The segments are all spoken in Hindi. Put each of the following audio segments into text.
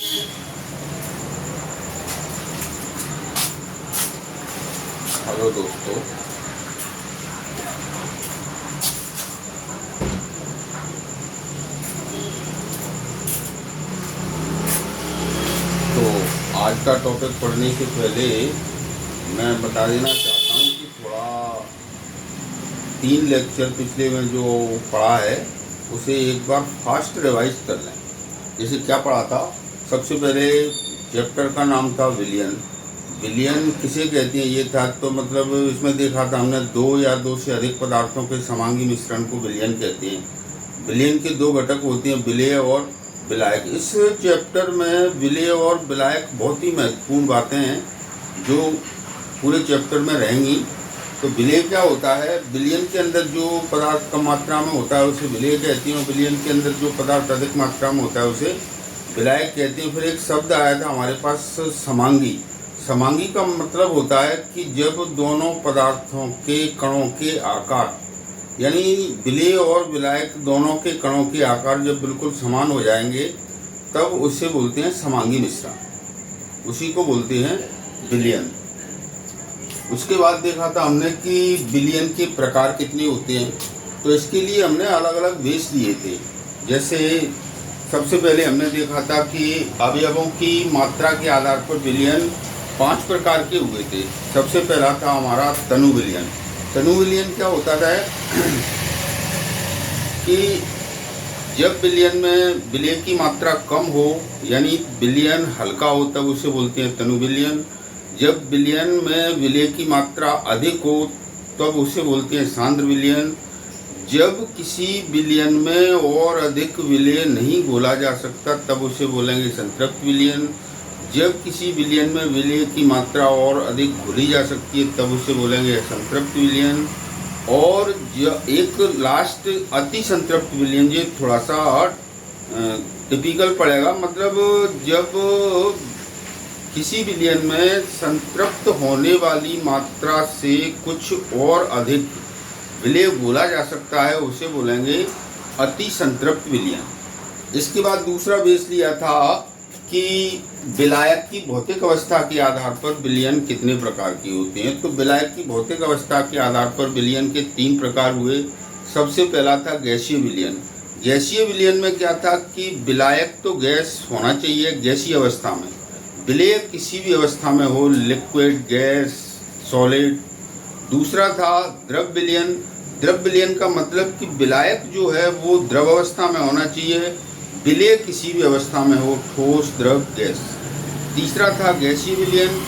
हेलो दोस्तों, तो आज का टॉपिक पढ़ने से पहले मैं बता देना चाहता हूँ कि थोड़ा 3 लेक्चर पिछले में जो पढ़ा है उसे एक बार फास्ट रिवाइज कर लें। जैसे क्या पढ़ा था, सबसे पहले चैप्टर का नाम था विलियन। विलियन किसे कहते हैं ये था, तो मतलब इसमें देखा था हमने 2 या 2 से अधिक पदार्थों के समांगी मिश्रण को विलियन कहते हैं। विलियन के 2 घटक होते हैं, विलेय और विलायक। इस चैप्टर में विलेय और विलायक बहुत ही महत्वपूर्ण बातें हैं जो पूरे चैप्टर में रहेंगी। तो विलेय क्या होता है, विलियन के अंदर जो पदार्थ कम मात्रा में होता है उसे विलेय कहते हैं, विलियन के अंदर जो पदार्थ अधिक मात्रा में होता है उसे विलायक कहते हैं। फिर एक शब्द आया था हमारे पास, समांगी। समांगी का मतलब होता है कि जब दोनों पदार्थों के कणों के आकार, यानी विलेय और विलायक दोनों के कणों के आकार जब बिल्कुल समान हो जाएंगे तब उसे बोलते हैं समांगी मिश्रण, उसी को बोलते हैं विलियन। उसके बाद देखा था हमने कि विलियन के प्रकार कितने होते हैं, तो इसके लिए हमने अलग अलग बेस लिए थे। जैसे सबसे पहले हमने देखा था कि अवयवों की मात्रा के आधार पर विलियन 5 प्रकार के हुए थे। सबसे पहला था हमारा तनु विलियन। तनु विलियन क्या होता है कि जब विलियन में विलेय की मात्रा कम हो, यानी विलियन हल्का हो, तब उसे बोलते हैं तनु विलियन। जब विलियन में विलेय की मात्रा अधिक हो तब उसे बोलते हैं सांद्र विलियन। जब किसी विलियन में और अधिक विलेय नहीं घोला जा सकता तब उसे बोलेंगे संतृप्त विलियन। जब किसी विलियन में विलेय की मात्रा और अधिक घुली जा सकती है तब उसे बोलेंगे असंतृप्त विलियन। और एक लास्ट अति संतृप्त विलियन, ये थोड़ा सा टिपिकल पड़ेगा, मतलब जब किसी विलियन में संतृप्त होने वाली मात्रा से कुछ और अधिक विलेय घोला जा सकता है उसे बोलेंगे अति संतृप्त विलियन। इसके बाद दूसरा बेस लिया था कि विलायक की भौतिक अवस्था के आधार पर विलियन कितने प्रकार की होते हैं। तो विलायक की भौतिक अवस्था के आधार पर विलियन के 3 प्रकार हुए। सबसे पहला था गैसीय विलियन। गैसीय विलियन में क्या था कि विलायक तो गैस होना चाहिए गैसीय अवस्था में, विलेय किसी भी अवस्था में हो, लिक्विड, गैस, सॉलिड। दूसरा था द्रव विलियन। द्रव विलियन का मतलब कि विलायक जो है वो द्रव अवस्था में होना चाहिए, विलेय किसी भी अवस्था में हो, ठोस, द्रव, गैस। तीसरा था गैसीय विलियन।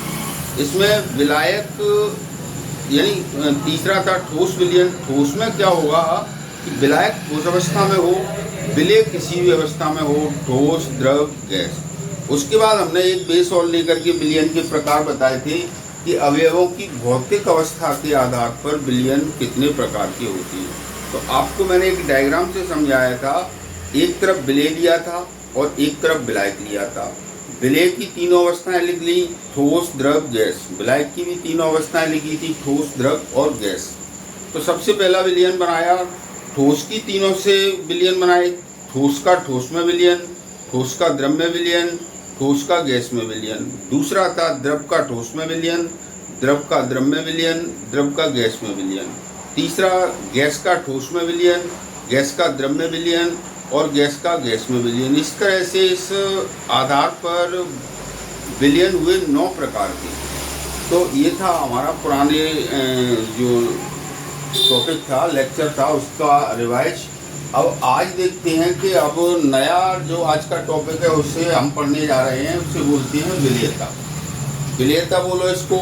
इसमें विलायक यानी तीसरा था ठोस विलियन। ठोस में क्या होगा कि विलायक ठोस अवस्था में हो, विलेय किसी भी अवस्था में हो, ठोस, द्रव, गैस। उसके बाद हमने एक बेस और लेकर के विलियन के प्रकार बताए थे कि अवयवों की भौतिक अवस्था के आधार पर विलियन कितने प्रकार की होती है। तो आपको मैंने एक डायग्राम से समझाया था, एक तरफ विलेय लिया था और एक तरफ विलायक लिया था। विलेय की 3 अवस्थाएं लिख ली, ठोस, द्रव, गैस। विलायक की भी 3 अवस्थाएं लिखी थी, ठोस, द्रव और गैस। तो सबसे पहला विलियन बनाया, ठोस की 3 से विलियन बनाए। ठोस का ठोस में विलियन, ठोस का द्रव में विलियन, ठोस का गैस में विलियन। दूसरा था द्रव का ठोस में विलियन, द्रव का द्रव में विलियन, द्रव का गैस में विलियन। तीसरा गैस का ठोस में विलियन, गैस का द्रव में विलियन और गैस का गैस में विलियन। इस तरह से इस आधार पर विलियन हुए 9 प्रकार के। तो ये था हमारा पुराने जो टॉपिक था, लेक्चर था, उसका रिवाइज। अब आज देखते हैं कि अब नया जो आज का टॉपिक है उससे हम पढ़ने जा रहे हैं, उसे बोलते हैं विलेयता। विलेयता बोलो इसको,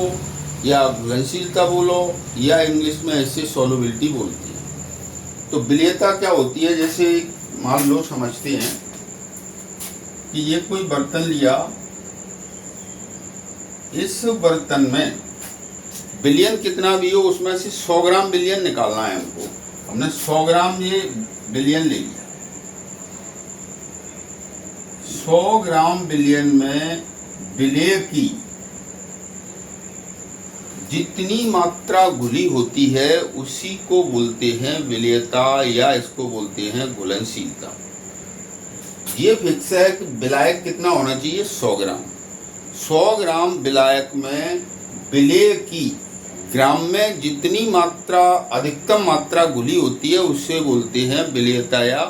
या घुलनशीलता बोलो, या इंग्लिश में ऐसे सॉल्युबिलिटी बोलती है। तो विलेयता क्या होती है, जैसे मान लो समझते हैं कि ये कोई बर्तन लिया, इस बर्तन में विलियन कितना भी हो उसमें से 100 ग्राम विलियन निकालना है हमको। हमने 100 ग्राम ये विलियन ले लिया। 100 ग्राम विलियन में विलेय की जितनी मात्रा घुली होती है उसी को बोलते हैं विलेयता, या इसको बोलते हैं घुलनशीलता। ये फिक्स है कि विलायक कितना होना चाहिए, 100 ग्राम। 100 ग्राम विलायक में विलेय की ग्राम में जितनी मात्रा, अधिकतम मात्रा घुली होती है उससे बोलते हैं विलेयता या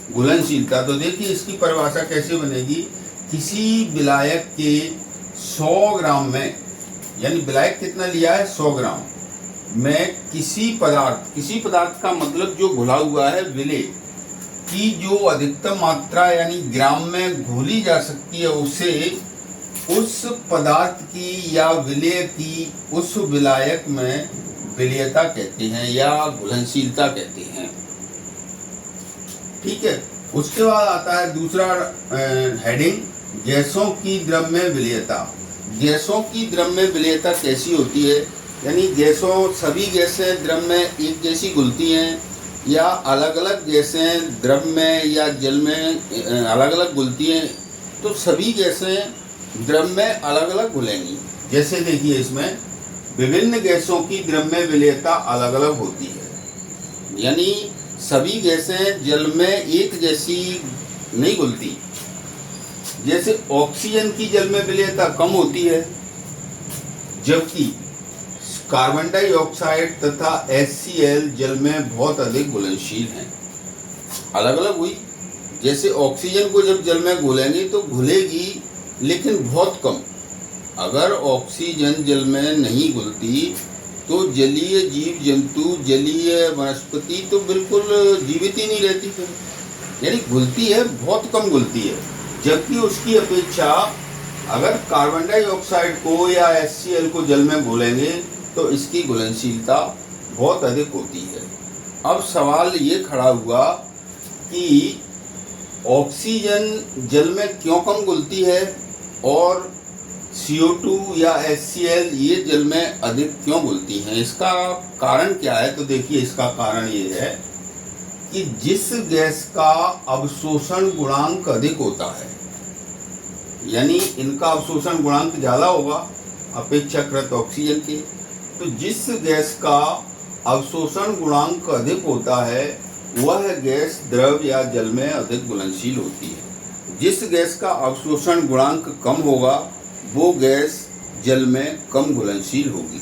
घुलनशीलता। तो देखिए इसकी परिभाषा कैसे बनेगी। किसी विलायक के 100 ग्राम में, यानी विलायक कितना लिया है, 100 ग्राम में किसी पदार्थ का मतलब जो घुला हुआ है विलेय की जो अधिकतम मात्रा यानी ग्राम में घोली जा सकती है, उसे उस पदार्थ की या विलेय की उस विलायक में विलेयता कहते हैं या घुलनशीलता कहते हैं। ठीक है। उसके बाद आता है दूसरा हेडिंग, गैसों की द्रव्य विलेयता। गैसों की द्रव्य विलेयता कैसी होती है, यानी सभी गैसें द्रव में एक जैसी घुलती हैं या अलग अलग गैसें द्रव में या जल में अलग अलग घुलती हैं। तो सभी गैसें द्रव में अलग अलग घुलेंगी। जैसे देखिए इसमें विभिन्न गैसों की द्रव्य विलेयता अलग अलग होती है, यानी सभी गैसें जल में एक जैसी नहीं घुलती। जैसे ऑक्सीजन की जल में विलेयता कम होती है, जबकि कार्बन डाइऑक्साइड तथा HCl जल में बहुत अधिक घुलनशील हैं। अलग अलग हुई। जैसे ऑक्सीजन को जब जल में घुलेंगे तो घुलेगी लेकिन बहुत कम। अगर ऑक्सीजन जल में नहीं घुलती तो जलीय जीव जंतु, जलीय वनस्पति तो बिल्कुल जीवित ही नहीं रहती फिर, यानी घुलती है, बहुत कम घुलती है। जबकि उसकी अपेक्षा अगर कार्बन डाइऑक्साइड को या HCl को जल में घोलेंगे तो इसकी घुलनशीलता बहुत अधिक होती है। अब सवाल ये खड़ा हुआ कि ऑक्सीजन जल में क्यों कम घुलती है और CO2 या HCl ये जल में अधिक क्यों घुलती हैं। इसका कारण क्या है, तो देखिए इसका कारण ये है कि जिस गैस का अवशोषण गुणांक अधिक होता है, यानी इनका अवशोषण गुणांक ज़्यादा होगा अपेक्षाकृत ऑक्सीजन के, तो जिस गैस का अवशोषण गुणांक अधिक होता है वह गैस द्रव या जल में अधिक घुलनशील होती है। जिस गैस का अवशोषण गुणांक कम होगा वो गैस जल में कम घुलनशील होगी।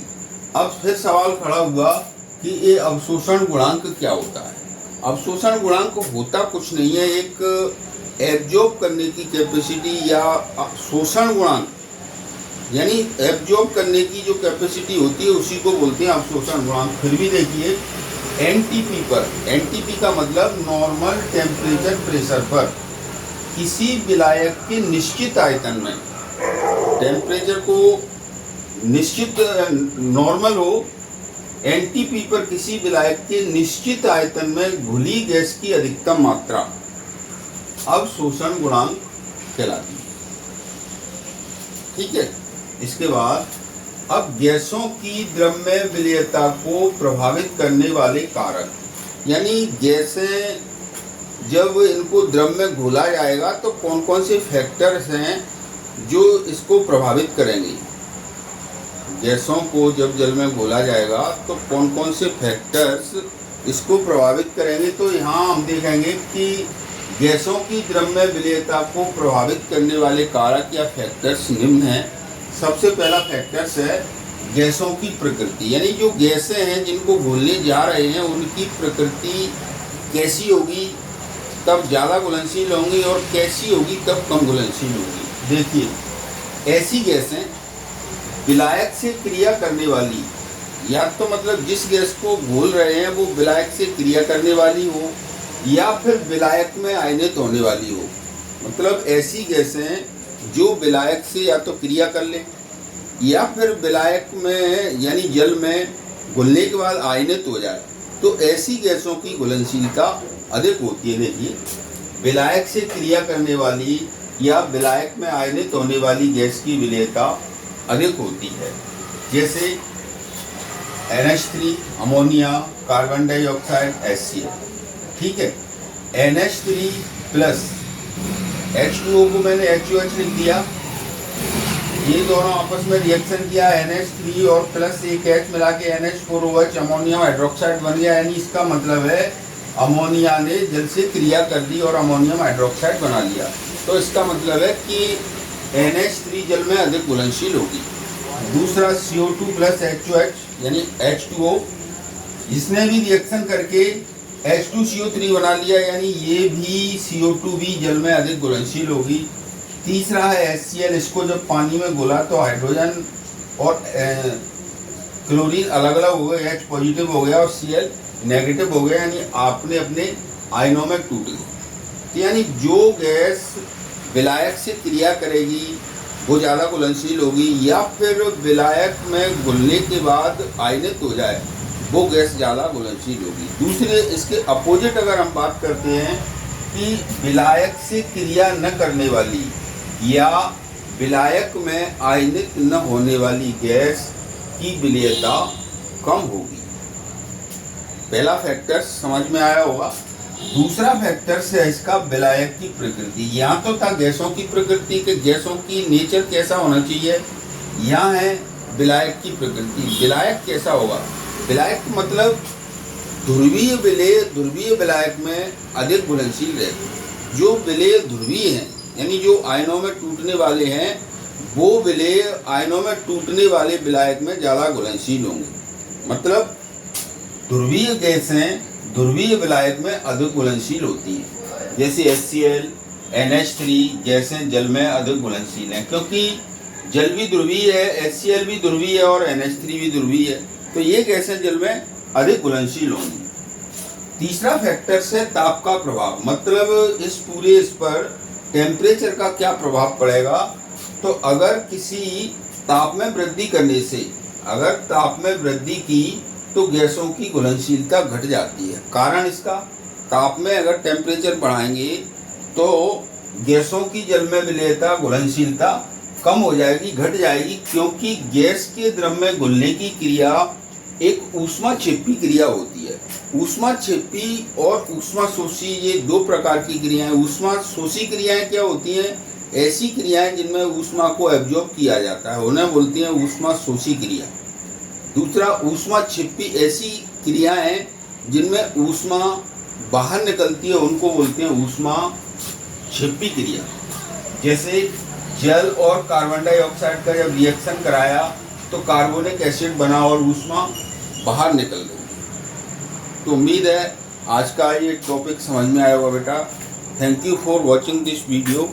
अब फिर सवाल खड़ा हुआ कि ये अवशोषण गुणांक क्या होता है। अवशोषण गुणांक होता कुछ नहीं है, एक एब्जॉर्ब करने की कैपेसिटी या शोषण गुणांक, यानी एब्जॉर्ब करने की जो कैपेसिटी होती है उसी को बोलते हैं अवशोषण गुणांक। फिर भी देखिए NTP पर, NTP का मतलब नॉर्मल टेम्परेचर प्रेशर पर किसी विलायक के निश्चित आयतन में, टेम्परेचर को निश्चित नॉर्मल हो, NTP पर किसी विलायक के निश्चित आयतन में घुली गैस की अधिकतम मात्रा अवशोषण गुणांक कहलाती है। ठीक है। इसके बाद अब गैसों की द्रव्य विलेयता को प्रभावित करने वाले कारक, यानी गैसें जब इनको द्रव में घोला जाएगा तो कौन कौन से फैक्टर्स हैं जो इसको प्रभावित करेंगे। गैसों को जब जल में घोला जाएगा तो कौन कौन से फैक्टर्स इसको प्रभावित करेंगे। तो यहाँ हम देखेंगे कि गैसों की द्रव्य विलेयता को प्रभावित करने वाले कारक या फैक्टर्स निम्न हैं। सबसे पहला फैक्टर्स है गैसों की प्रकृति, यानी जो गैसें हैं जिनको घोलने जा रहे हैं उनकी प्रकृति कैसी होगी तब ज़्यादा घुलनशील होंगी और कैसी होगी तब कम घुलनशील होगी। देखिए ऐसी गैसें विलायक से क्रिया करने वाली, या तो मतलब जिस गैस को घोल रहे हैं वो विलायक से क्रिया करने वाली हो या फिर विलायक में आयनित होने वाली हो। मतलब ऐसी गैसें जो विलायक से या तो क्रिया कर लें या फिर विलायक में यानी जल में घुलने के बाद आयनित हो जाए, तो ऐसी गैसों की घुलनशीलता अधिक होती है। देखिए विलायक से क्रिया करने वाली या विलायक में आयनित होने वाली गैस की विलेयता अधिक होती है, जैसे NH3, ammonia, carbon dioxide, HCl। ठीक है। NH3 प्लस H2O को मैंने HOH लिख दिया, ये दोनों आपस में रिएक्शन किया, NH3 और प्लस एक H मिला के NH4OH अमोनियम हाइड्रोक्साइड बन गया। यानी इसका मतलब है अमोनिया ने जल से क्रिया कर दी और अमोनियम हाइड्रोक्साइड बना लिया। तो इसका मतलब है कि NH3 जल में अधिक घुलनशील होगी। दूसरा CO2 प्लस H2H यानी H2O, जिसने भी रिएक्शन करके H2CO3 बना लिया, यानी ये भी CO2 भी जल में अधिक घुलनशील होगी। तीसरा है HCl, इसको जब पानी में घुला तो हाइड्रोजन और क्लोरीन अलग अलग हो गए, H पॉजिटिव हो गया और Cl नेगेटिव हो गया, यानी आपने अपने आयनों में टूट गई। तो यानी जो गैस विलायक से क्रिया करेगी वो ज़्यादा घुलनशील होगी, या फिर विलायक में घुलने के बाद आयनित हो जाए वो गैस ज़्यादा घुलनशील होगी। दूसरे इसके अपोजिट अगर हम बात करते हैं कि विलायक से क्रिया न करने वाली या विलायक में आयनित न होने वाली गैस की विलेयता कम होगी। पहला फैक्टर समझ में आया होगा। दूसरा फैक्टर है इसका विलायक की प्रकृति। यहाँ तो था गैसों की प्रकृति के गैसों की नेचर कैसा होना चाहिए, यहाँ है विलायक की प्रकृति। विलायक कैसा होगा, विलायक मतलब ध्रुवीय विलेय ध्रुवीय विलायक में अधिक घुलनशील रहते। जो विलेय ध्रुवीय हैं यानी जो आयनों में टूटने वाले हैं, वो विलेय आयनों में टूटने वाले विलायक में ज़्यादा घुलनशील होंगे। मतलब ध्रुवीय गैसें ध्रुवीय विलायक में अधिक घुलनशील होती हैं। जैसे HCl, NH3 गैसें जल में अधिक घुलनशील हैं, क्योंकि जल भी ध्रुवीय है, HCl भी ध्रुवीय है और NH3 भी ध्रुवीय है, तो ये गैसें जल में अधिक घुलनशील होंगी। तीसरा फैक्टर है ताप का प्रभाव। मतलब इस पर टेम्परेचर का क्या प्रभाव पड़ेगा। तो अगर किसी ताप में वृद्धि करने से, अगर ताप में वृद्धि की तो गैसों की घुलनशीलता घट जाती है। कारण इसका, ताप में अगर टेम्परेचर बढ़ाएंगे तो गैसों की जल में विलेयता घुलनशीलता कम हो जाएगी, घट जाएगी, क्योंकि गैस के द्रव में घुलने की क्रिया एक ऊष्माक्षेपी क्रिया होती है। ऊष्माक्षेपी और ऊष्माशोषी ये दो प्रकार की क्रियाएं। ऊष्माशोषी क्रियाएं क्या होती हैं, ऐसी क्रियाएं जिनमें ऊष्मा को एब्जॉर्ब किया जाता है, उन्हें बोलती हैं ऊष्माशोषी क्रिया। दूसरा ऊष्माक्षेपी ऐसी क्रियाएं जिनमें ऊष्मा बाहर निकलती है, उनको बोलते हैं ऊष्माक्षेपी क्रिया। जैसे जल और कार्बन डाइऑक्साइड का जब रिएक्शन कराया तो कार्बोनिक एसिड बना और ऊष्मा बाहर निकल गई। तो उम्मीद है आज का ये टॉपिक समझ में आया होगा बेटा। Thank you for watching this video.